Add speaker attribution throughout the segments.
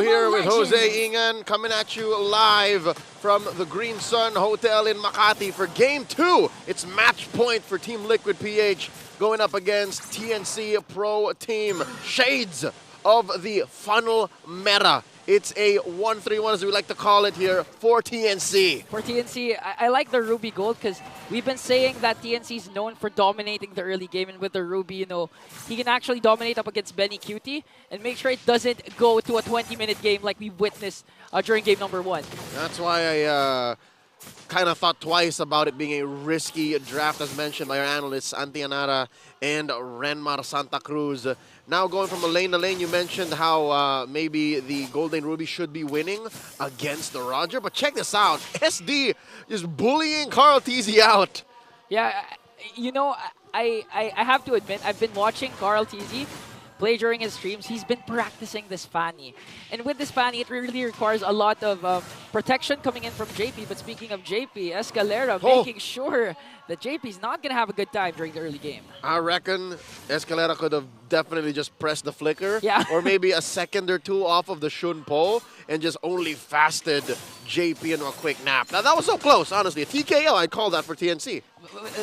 Speaker 1: here with Jose Ingan coming at you live from the Green Sun Hotel in Makati for Game 2. It's match point for Team Liquid PH going up against TNC Pro Team. Shades of the funnel meta. It's a 1-3-1, as we like to call it here, for TNC.
Speaker 2: For TNC, I like the Ruby Gold because we've been saying that TNC is known for dominating the early game, and with the Ruby, you know, he can actually dominate up against Benny Cutie and make sure it doesn't go to a 20-minute game like we witnessed during game number 1.
Speaker 1: That's why I kind of thought twice about it being a risky draft, as mentioned by our analysts, Antianara and Renmar Santa Cruz. Now going from lane to lane, you mentioned how maybe the Golden Ruby should be winning against the Roger. But check this out. SD is bullying Carl TZ out.
Speaker 2: Yeah, you know, I have to admit, I've been watching Carl TZ play during his streams. He's been practicing this Fanny. And with this Fanny, it really requires a lot of protection coming in from JP. But speaking of JP, Escalera making sure that JP's not going to have a good time during the early game.
Speaker 1: I reckon Escalera could have definitely just pressed the flicker.
Speaker 2: Yeah.
Speaker 1: Or maybe a second or two off of the Shun Po and just only fasted JP into a quick nap. Now, that was so close, honestly. A TKO, I'd call that for TNC.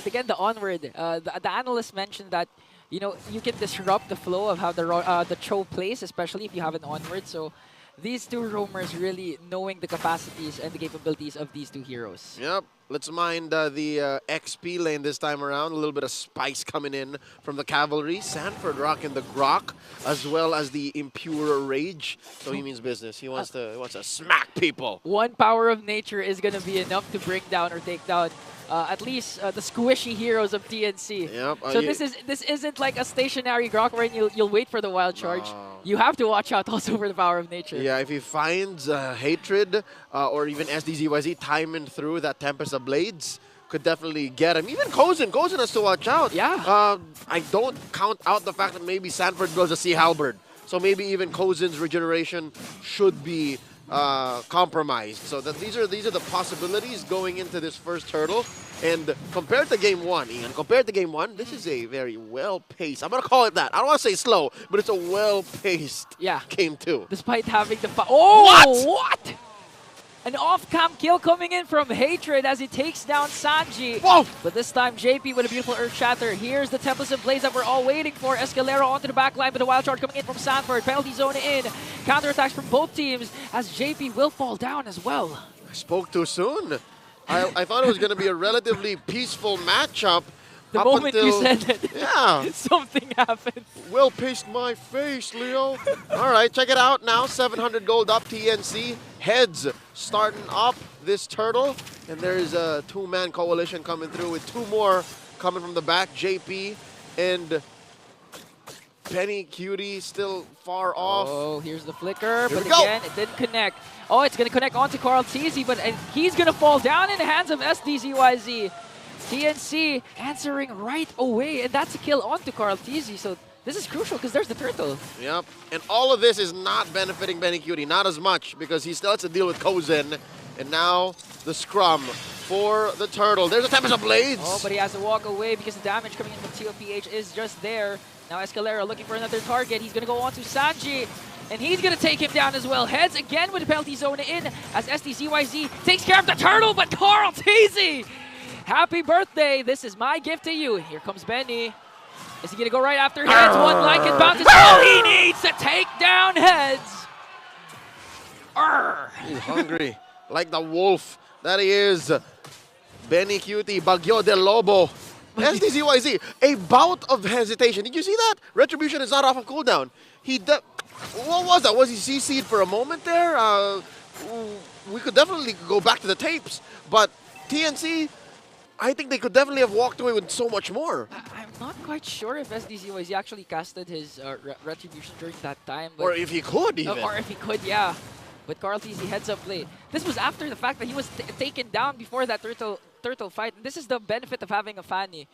Speaker 2: Again, the onward. The analyst mentioned that, you know, you can disrupt the flow of how the Cho plays, especially if you have an onward. So these two roamers really knowing the capacities and the capabilities of these two heroes.
Speaker 1: Yep. Let's mind the XP lane this time around. A little bit of spice coming in from the Cavalry. Sanford rocking the Grok, as well as the Impure Rage. So he means business. He wants to smack people.
Speaker 2: One power of nature is going to be enough to break down or take down at least the squishy heroes of TNC.
Speaker 1: Yep.
Speaker 2: So this isn't like a stationary Grok wherein you'll wait for the wild charge.
Speaker 1: No.
Speaker 2: You have to watch out also for the power of nature.
Speaker 1: Yeah, if he finds Hatred or even SDZYZ timing through that Tempest of Blades, could definitely get him. Even Kozin has to watch out.
Speaker 2: Yeah.
Speaker 1: I don't count out the fact that maybe Sanford builds a Sea Halberd. So maybe even Kozin's regeneration should be compromised. So that these are the possibilities going into this first hurdle. And compared to game 1, Ian, this is a very well-paced, I'm going to call it that. I don't want to say slow, but it's a well-paced game 2.
Speaker 2: Despite having the... What? An off-cam kill coming in from Hatred as he takes down Sanji.
Speaker 1: Whoa!
Speaker 2: But this time, JP with a beautiful Earth Shatter. Here's the Tempest of Blaze that we're all waiting for. Escalera onto the back line, but the wild charge coming in from Sanford. Penalty zone in. Counterattacks from both teams as JP will fall down as well.
Speaker 1: I spoke too soon. I thought it was going to be a relatively peaceful matchup.
Speaker 2: The moment you said it, something happened.
Speaker 1: Well paced my face, Leo. All right, check it out now. 700 gold up TNC. Heads starting up this turtle. And there's a two-man coalition coming through with two more coming from the back. JP and Penny Cutie still far off.
Speaker 2: Oh, here's the flicker,
Speaker 1: Here
Speaker 2: but again, it didn't connect. Oh, it's going to connect onto Carl TZ, but he's going to fall down in the hands of SDZYZ. TNC answering right away, and that's a kill onto Carl TZ. So this is crucial because there's the turtle.
Speaker 1: Yep, and all of this is not benefiting Benny Cutie, not as much, because he still has to deal with Kozin. And now the scrum for the turtle. There's a Tempest of Blades.
Speaker 2: Oh, but he has to walk away because the damage coming in from TLPH is just there. Now Escalera looking for another target. He's going to go on to Sanji, and he's going to take him down as well. Heads again with the penalty zone in as SDZYZ takes care of the turtle, but Carl TZ! Happy birthday! This is my gift to you. Here comes Benny. Is he going to go right after Heads? One like it bounces. Oh, he needs to take down Heads!
Speaker 1: He's hungry, like the wolf that he is. Benny Cutie, Bagyo del Lobo. SDZYZ, a bout of hesitation. Did you see that? Retribution is not off of cooldown. What was that? Was he CC'd for a moment there? We could definitely go back to the tapes, but TNC, I think they could definitely have walked away with so much more.
Speaker 2: I'm not quite sure if SDZYZ actually casted his Retribution during that time.
Speaker 1: Or if he could, even.
Speaker 2: Or if he could, yeah. But Carl TZ heads up play. This was after the fact that he was taken down before that turtle fight. And this is the benefit of having a Fanny.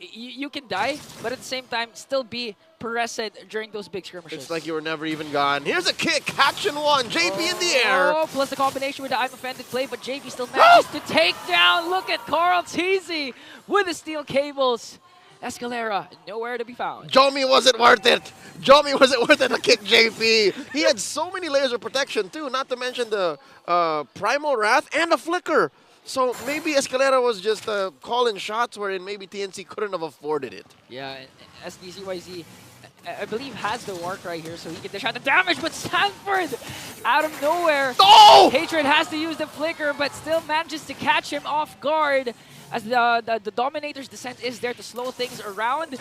Speaker 2: You can die, but at the same time, still be present during those big skirmishes.
Speaker 1: It's like you were never even gone. Here's a kick, catching one, JP in the air.
Speaker 2: Oh, plus the combination with the I'm Offended play, but JP still manages to take down. Look at Carl TZ with the steel cables. Escalera, nowhere to be found.
Speaker 1: Jomi wasn't worth it. Jomi wasn't worth it to kick JP. He had so many layers of protection too, not to mention the Primal Wrath and a Flicker. So maybe Escalera was just calling shots wherein maybe TNC couldn't have afforded it.
Speaker 2: Yeah, SDZYZ, I believe, has the Warcry here, so he can dish out the damage, but Sanford, out of nowhere, Hatred has to use the Flicker, but still manages to catch him off guard, as the Dominator's Descent is there to slow things around. And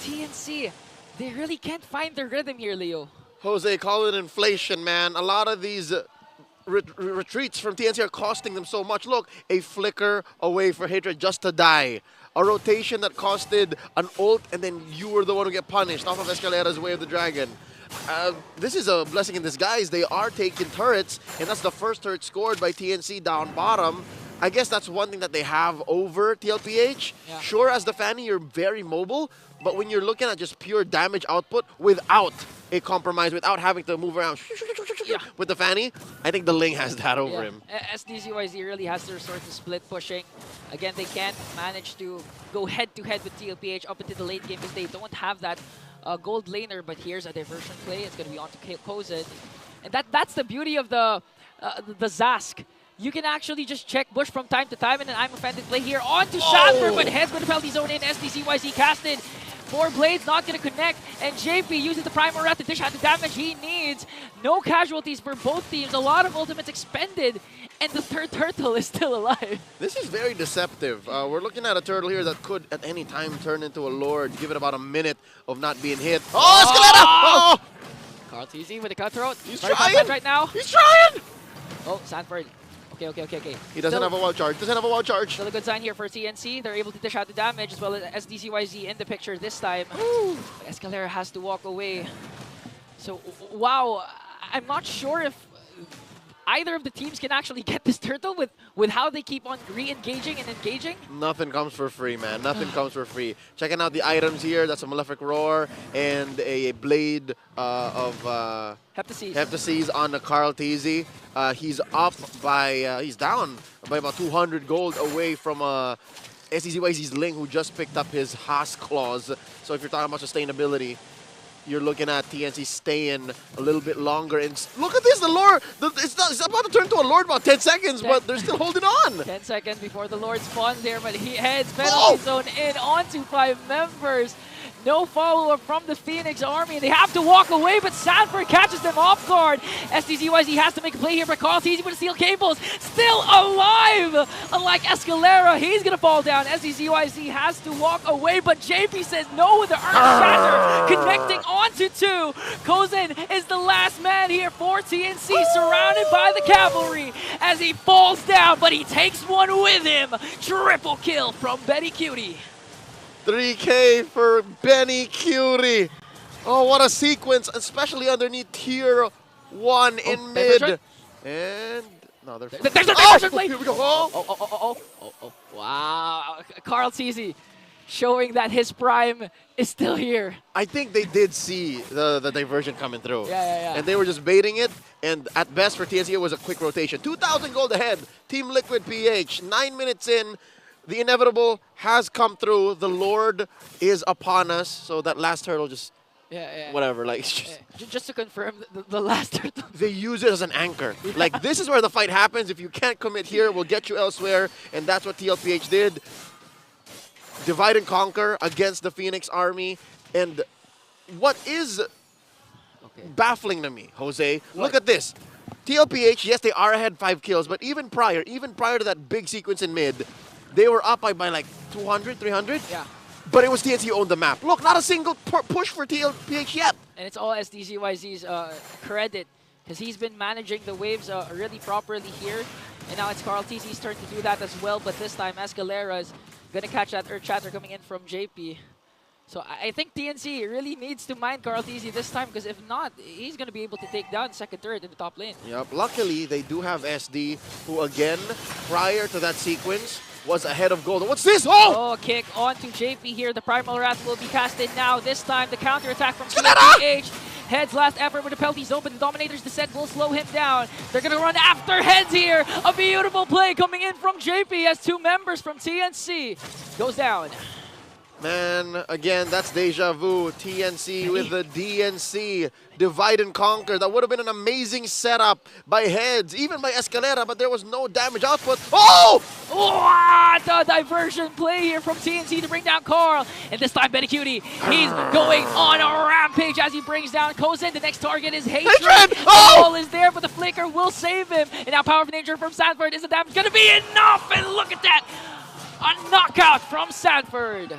Speaker 2: TNC, they really can't find their rhythm here, Leo.
Speaker 1: Jose, call it inflation, man. A lot of these retreats from TNC are costing them so much. Look, a Flicker away for Hatred just to die. A rotation that costed an ult, and then you were the one who get punished off of Escalera's Way of the Dragon. This is a blessing in disguise. They are taking turrets, and that's the first turret scored by TNC down bottom. I guess that's one thing that they have over TLPH.
Speaker 2: Yeah.
Speaker 1: Sure, as the Fanny, you're very mobile, but when you're looking at just pure damage output without a compromise, without having to move around with the Fanny, I think the Ling has that over him.
Speaker 2: SDZYZ really has to resort to split pushing. Again, they can't manage to go head-to-head with TLPH up into the late game because they don't have that gold laner, but here's a diversion play. It's going to be on to Kozin. And that's the beauty of the Zask. You can actually just check Bush from time to time, and then I'm offended play here on to Sanford, but heads going to penalty zone in. SDZYZ casted. 4 blades not going to connect, and JP uses the Primal Wrath to dish out the damage he needs. No casualties for both teams. A lot of ultimates expended, and the third turtle is still alive.
Speaker 1: This is very deceptive. We're looking at a turtle here that could at any time turn into a lord. Give it about a minute of not being hit. Oh, Escalera! Oh!
Speaker 2: Carl TZ with the cutthroat.
Speaker 1: He's
Speaker 2: very
Speaker 1: trying
Speaker 2: right now.
Speaker 1: He's trying!
Speaker 2: Oh, Sanford. Okay.
Speaker 1: He doesn't have a wild charge.
Speaker 2: Still a good sign here for TNC. They're able to dish out the damage as well as SDZYZ in the picture this time. Escalera has to walk away. So, wow. I'm not sure if either of the teams can actually get this turtle with how they keep on re-engaging and engaging. Nothing
Speaker 1: comes for free, man. Nothing comes for free. Checking out the items here. That's a Malefic Roar and a blade of Heptases on the Carl TZ. He's up by, he's down by about 200 gold away from SDZYZ's Ling, who just picked up his Haas Claws. So if you're talking about sustainability, you're looking at TNC staying a little bit longer. And look at this, the Lord, it's about to turn to a Lord about 10 seconds, but they're still holding on.
Speaker 2: 10 seconds before the Lord spawns there, but he heads penalty zone in onto 5 members. No follow-up from the Phoenix Army, and they have to walk away, but Sanford catches them off guard. SDZYZ has to make a play here, but Carl's easy with the steel cables. Still alive! Unlike Escalera, he's going to fall down. SDZYZ has to walk away, but JP says no with the Earth Shatter, connecting onto 2. Kozin is the last man here for TNC, surrounded by the cavalry as he falls down, but he takes one with him. Triple kill from Betty Cutie.
Speaker 1: 3K for Benny Cutie. Oh, what a sequence, especially underneath tier 1 in mid. And no, there's
Speaker 2: a diversion play.
Speaker 1: Here we go.
Speaker 2: Oh. Wow. Carl TZ showing that his prime is still here.
Speaker 1: I think they did see the diversion coming through.
Speaker 2: Yeah.
Speaker 1: And they were just baiting it. And at best for TNC, it was a quick rotation. 2,000 gold ahead. Team Liquid PH. 9 minutes in. The inevitable has come through. The Lord is upon us. So that last turtle just, whatever. Like,
Speaker 2: just to confirm, the last turtle.
Speaker 1: They use it as an anchor. Like, this is where the fight happens. If you can't commit here, we'll get you elsewhere. And that's what TLPH did. Divide and conquer against the Phoenix Army. And what is baffling to me, Jose, look at this. TLPH, yes, they are ahead 5 kills. But even prior to that big sequence in mid, they were up by like 200, 300.
Speaker 2: Yeah.
Speaker 1: But it was TNC who owned the map. Look, not a single push for TLPH yet.
Speaker 2: And it's all SDZYZ's credit, because he's been managing the waves really properly here. And now it's Carl TZ's turn to do that as well. But this time, Escalera is going to catch that Earth Shatter coming in from JP. So I think TNC really needs to mind Carl TZ this time, because if not, he's going to be able to take down second turret in the top lane.
Speaker 1: Yep. Luckily, they do have SD, who again, prior to that sequence, was ahead of gold. What's this?
Speaker 2: Oh, kick onto JP here. The Primal Wrath will be casted now. This time, the counter-attack from TLPH. Heads last effort with the penalty zone, but the Dominator's Descent will slow him down. They're going to run after Heads here. A beautiful play coming in from JP as 2 members from TNC goes down.
Speaker 1: Man, again, that's deja vu. TNC with the DNC. Divide and conquer. That would have been an amazing setup by Heads, even by Escalera, but there was no damage output. Oh!
Speaker 2: What a diversion play here from TNC to bring down Carl. And this time, Benny Cutie, he's going on a rampage as he brings down Kozin. The next target is Hatred.
Speaker 1: Hatred!
Speaker 2: The
Speaker 1: Oh!
Speaker 2: ball is there, but the flicker will save him. And now Power of Nature from Sanford. Is the damage going to be enough? And look at that. A knockout from Sanford.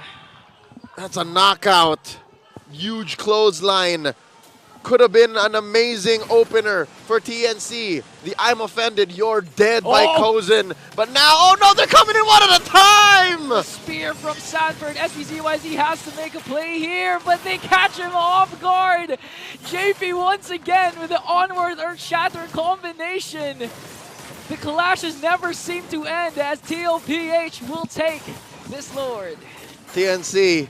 Speaker 1: That's a knockout. Huge clothesline. Could have been an amazing opener for TNC. The I'm offended, you're dead by Kozin. But now, oh no, they're coming in one at a time!
Speaker 2: Spear from Sanford. SPZYZ has to make a play here, but they catch him off guard. JP once again with the onward Earth Shatter combination. The clashes never seem to end as TLPH will take this Lord.
Speaker 1: TNC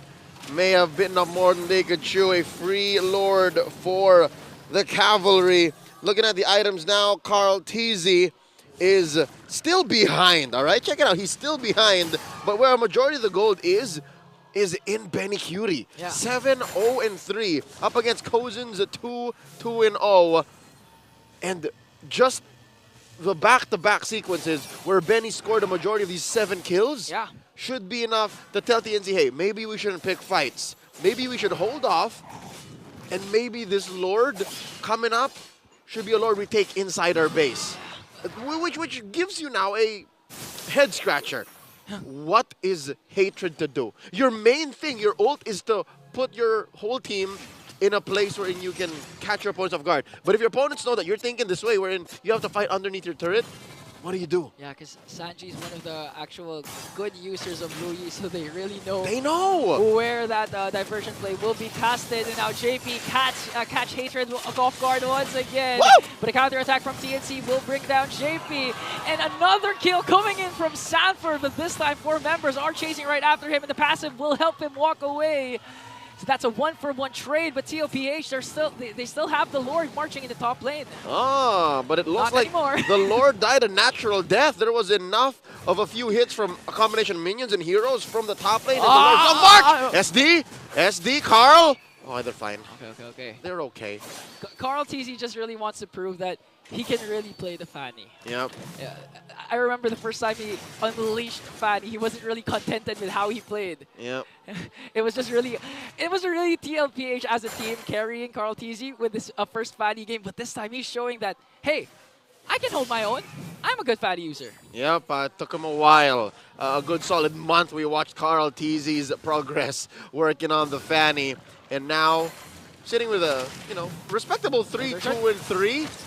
Speaker 1: may have bitten off more than they could chew. A free Lord for the Cavalry. Looking at the items now, Carl TZ is still behind, all right? Check it out, he's still behind, but where a majority of the gold is in Benny Cutie.
Speaker 2: Yeah.
Speaker 1: 7-0-3 up against Kozin's 2-2-0. And just the back-to-back sequences where Benny scored a majority of these 7 kills should be enough to tell TNC, hey, maybe we shouldn't pick fights. Maybe we should hold off, and maybe this Lord coming up should be a Lord we take inside our base. Which gives you now a head-scratcher. What is Hatred to do? Your main thing, your ult, is to put your whole team in a place where you can catch your opponents off guard. But if your opponents know that you're thinking this way, wherein you have to fight underneath your turret, what do?
Speaker 2: Yeah, because Sanji is one of the actual good users of Louis, so they really know.
Speaker 1: They know
Speaker 2: where that diversion play will be casted. And now JP catch Hatred off guard once again.
Speaker 1: Woo!
Speaker 2: But a counter attack from TNC will bring down JP. And another kill coming in from Sanford, but this time 4 members are chasing right after him, and the passive will help him walk away. So that's a 1-for-1 trade, but TLPH, they still have the Lord marching in the top lane.
Speaker 1: Ah, but it looks like the Lord died a natural death. There was enough of a few hits from a combination of minions and heroes from the top lane. And the Lord's on march! SD, Carl. Oh, they're fine.
Speaker 2: Okay.
Speaker 1: They're okay.
Speaker 2: Carl TZ just really wants to prove that he can really play the Fanny.
Speaker 1: Yep.
Speaker 2: Yeah, I remember the first time he unleashed Fanny, he wasn't really contented with how he played.
Speaker 1: Yep.
Speaker 2: It was really TLPH as a team carrying Carl TZ with this first Fanny game, but this time he's showing that, hey, I can hold my own. I'm a good Fanny user.
Speaker 1: Yep, took him a while. A good solid month we watched Carl TZ's progress working on the Fanny, and now sitting with a, respectable 3-2-3.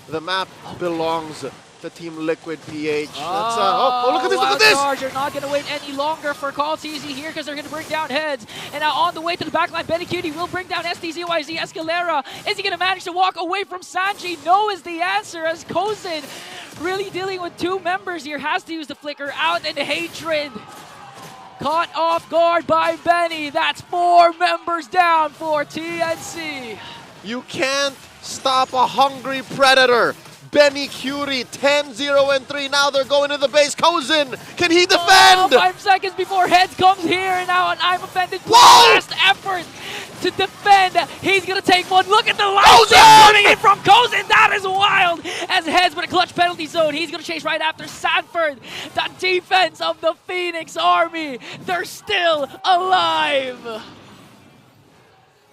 Speaker 1: The map belongs to Team Liquid PH. Look at this, look at this!
Speaker 2: Charge. You're not going to wait any longer for Carl TZ here because they're going to bring down Heads. And now on the way to the backline, Benny Cutie will bring down STZYZ Escalera. Is he going to manage to walk away from Sanji? No is the answer, as Kozin really dealing with 2 members here. Has to use the flicker out, and Hatred caught off guard by Benny. That's 4 members down for TNC.
Speaker 1: You can't stop a hungry predator. Benny Cutie, 10-0-3. Now they're going to the base. Kozin, can he defend?
Speaker 2: 5 seconds before Heads comes here, and now an I'm offended. Last effort to defend. He's going to take one. Look at the light coming in from Kozin. That is wild. As Heads with a clutch penalty zone. He's going to chase right after Sanford. The defense of the Phoenix Army. They're still alive.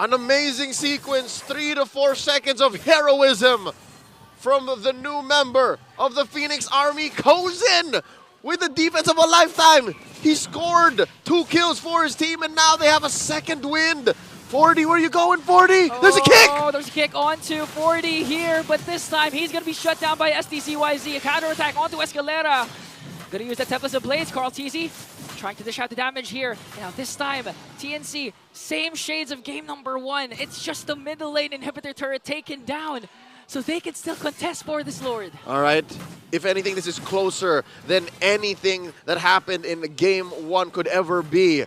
Speaker 1: An amazing sequence, 3 to 4 seconds of heroism from the new member of the Phoenix Army, Kozin, with the defense of a lifetime. He scored 2 kills for his team, and now they have a second win. 40, where are you going, 40? There's a kick!
Speaker 2: Oh, there's a kick onto 40 here, but this time he's going to be shut down by STCYZ. A counterattack onto Escalera. Going to use the Tempest of Blades, Carl TZ. Trying to dish out the damage here. Now this time, TNC, same shades of game number 1. It's just the middle lane inhibitor turret taken down, so they can still contest for this Lord.
Speaker 1: All right. If anything, this is closer than anything that happened in game 1 could ever be.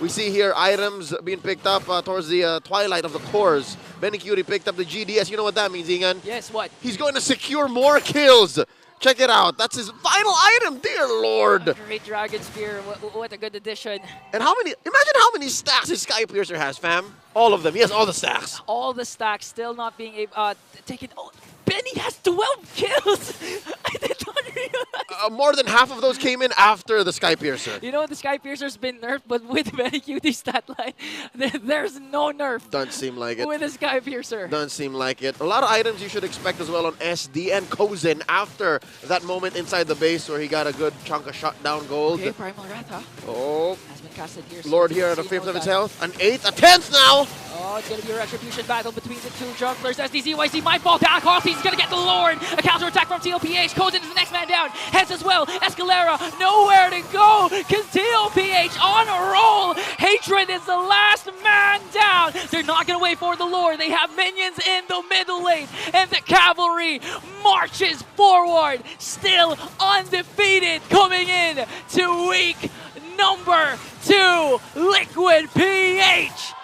Speaker 1: We see here items being picked up towards the twilight of the cores. Benny Cutie picked up the GDS. You know what that means, Ingan?
Speaker 2: Yes, what?
Speaker 1: He's going to secure more kills Check it out. That's his final item, dear Lord.
Speaker 2: Great Dragon Spear. What a good addition.
Speaker 1: And imagine how many stacks his Sky Piercer has, fam. All of them. He has all the stacks.
Speaker 2: All the stacks still not being able taken. Oh, Benny has 12 kills. I did not realize.
Speaker 1: More than half of those came in after the Sky Piercer.
Speaker 2: You know, the Sky Piercer's been nerfed, but with Benny Cutie's stat line, there's no nerf.
Speaker 1: Doesn't seem like it.
Speaker 2: With the Sky Piercer.
Speaker 1: Doesn't seem like it. A lot of items you should expect as well on SD and Kozin after that moment inside the base where he got a good chunk of shutdown gold.
Speaker 2: Okay, Primal Wrath, huh?
Speaker 1: Oh.
Speaker 2: Has been casted here.
Speaker 1: Lord here at a 5th of his health. An 8th, a 10th now.
Speaker 2: Oh, it's going to be a retribution battle between the two jugglers. SDZYZ might fall down. Carlson's going to get the Lord. A counterattack from TLPH. Kozin is the next man down. Heads as well. Escalera, nowhere to go because TLPH on a roll. Hatred is the last man down. They're not going to wait for the Lord. They have minions in the middle lane. And the cavalry marches forward. Still undefeated coming in to week number 2. Liquid PH